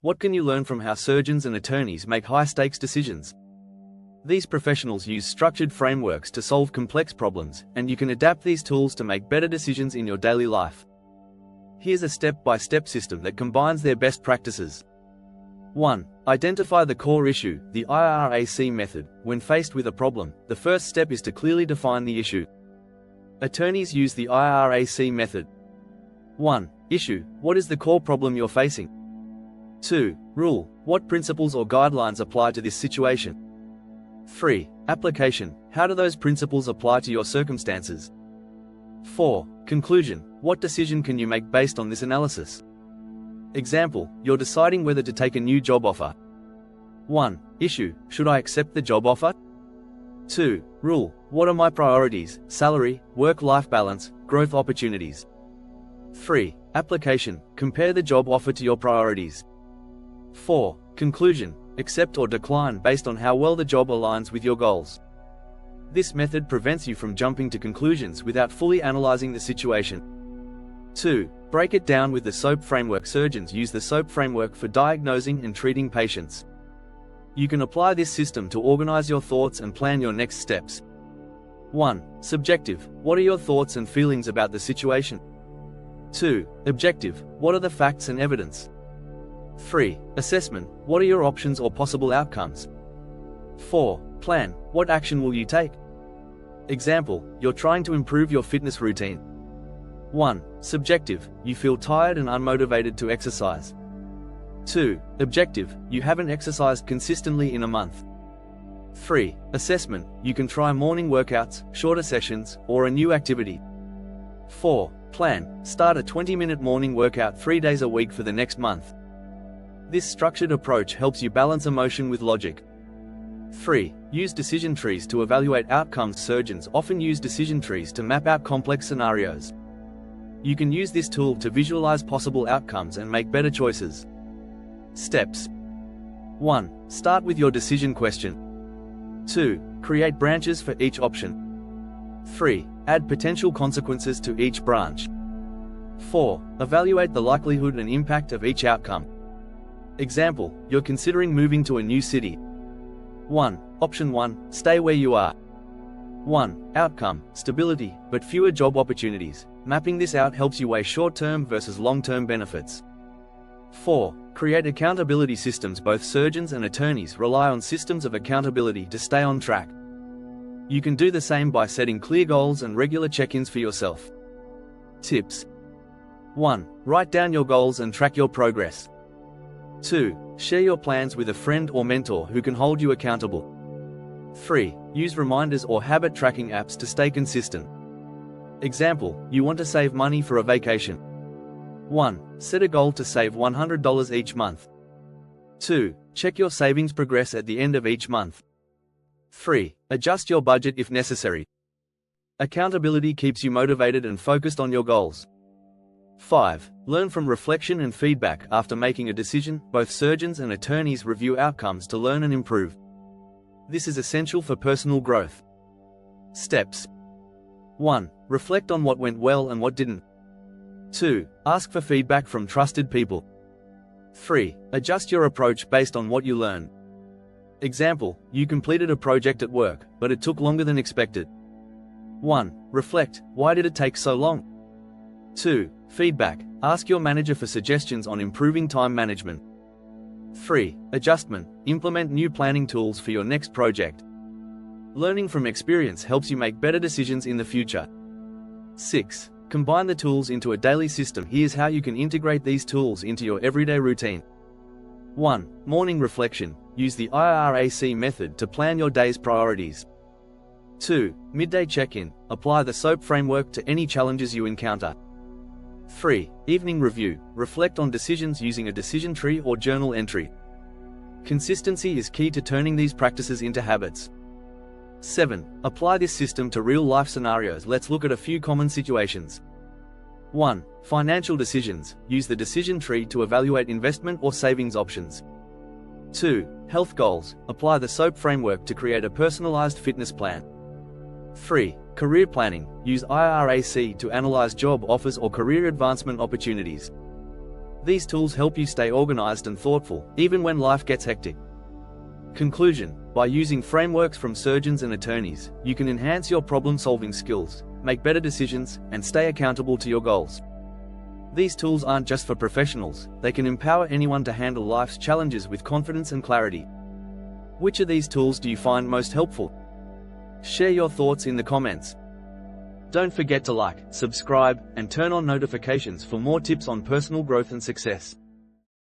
What can you learn from how surgeons and attorneys make high-stakes decisions? These professionals use structured frameworks to solve complex problems, and you can adapt these tools to make better decisions in your daily life. Here's a step-by-step system that combines their best practices. 1. Identify the core issue, the IRAC method. When faced with a problem, the first step is to clearly define the issue. Attorneys use the IRAC method. 1. Issue. What is the core problem you're facing? 2. Rule. What principles or guidelines apply to this situation? 3. Application. How do those principles apply to your circumstances? 4. Conclusion. What decision can you make based on this analysis? Example, you're deciding whether to take a new job offer. 1. Issue. Should I accept the job offer? 2. Rule. What are my priorities? Salary, work-life balance, growth opportunities. 3. Application. Compare the job offer to your priorities. 4. Conclusion. Accept or decline based on how well the job aligns with your goals. This method prevents you from jumping to conclusions without fully analyzing the situation. 2. Break it down with the SOAP framework. Surgeons use the SOAP framework for diagnosing and treating patients. You can apply this system to organize your thoughts and plan your next steps. 1. Subjective. What are your thoughts and feelings about the situation? 2. Objective. What are the facts and evidence? 3. Assessment. What are your options or possible outcomes? 4. Plan. What action will you take? Example, you're trying to improve your fitness routine. 1. Subjective. You feel tired and unmotivated to exercise. 2. Objective. You haven't exercised consistently in a month. 3. Assessment. You can try morning workouts, shorter sessions, or a new activity. 4. Plan. Start a 20-minute morning workout 3 days a week for the next month. This structured approach helps you balance emotion with logic. 3. Use decision trees to evaluate outcomes. Surgeons often use decision trees to map out complex scenarios. You can use this tool to visualize possible outcomes and make better choices. Steps. 1. Start with your decision question. 2. Create branches for each option. 3. Add potential consequences to each branch. 4. Evaluate the likelihood and impact of each outcome. Example, you're considering moving to a new city. 1. Option 1. Stay where you are. 1. Outcome, stability, but fewer job opportunities. Mapping this out helps you weigh short-term versus long-term benefits. 4. Create accountability systems. Both surgeons and attorneys rely on systems of accountability to stay on track. You can do the same by setting clear goals and regular check-ins for yourself. Tips. 1. Write down your goals and track your progress. 2. Share your plans with a friend or mentor who can hold you accountable. 3. Use reminders or habit tracking apps to stay consistent. Example, you want to save money for a vacation. 1. Set a goal to save $100 each month. 2. Check your savings progress at the end of each month. 3. Adjust your budget if necessary. Accountability keeps you motivated and focused on your goals. 5. Learn from reflection and feedback. After making a decision, both surgeons and attorneys review outcomes to learn and improve. This is essential for personal growth. Steps. 1. Reflect on what went well and what didn't. 2. Ask for feedback from trusted people. 3. Adjust your approach based on what you learn. Example, you completed a project at work, but it took longer than expected. 1. Reflect, why did it take so long? 2. Feedback, ask your manager for suggestions on improving time management. 3. Adjustment, implement new planning tools for your next project. Learning from experience helps you make better decisions in the future. 6. Combine the tools into a daily system. Here's how you can integrate these tools into your everyday routine. 1. Morning reflection. Use the IRAC method to plan your day's priorities. 2. Midday check-in. Apply the SOAP framework to any challenges you encounter. 3. Evening review. Reflect on decisions using a decision tree or journal entry. Consistency is key to turning these practices into habits. 7. Apply this system to real-life scenarios. Let's look at a few common situations. 1. Financial decisions. Use the decision tree to evaluate investment or savings options. 2. Health goals. Apply the SOAP framework to create a personalized fitness plan. 3. Career planning. Use IRAC to analyze job offers or career advancement opportunities. These tools help you stay organized and thoughtful, even when life gets hectic. Conclusion: by using frameworks from surgeons and attorneys, you can enhance your problem-solving skills, make better decisions, and stay accountable to your goals. These tools aren't just for professionals, they can empower anyone to handle life's challenges with confidence and clarity. Which of these tools do you find most helpful? Share your thoughts in the comments. Don't forget to like, subscribe, and turn on notifications for more tips on personal growth and success.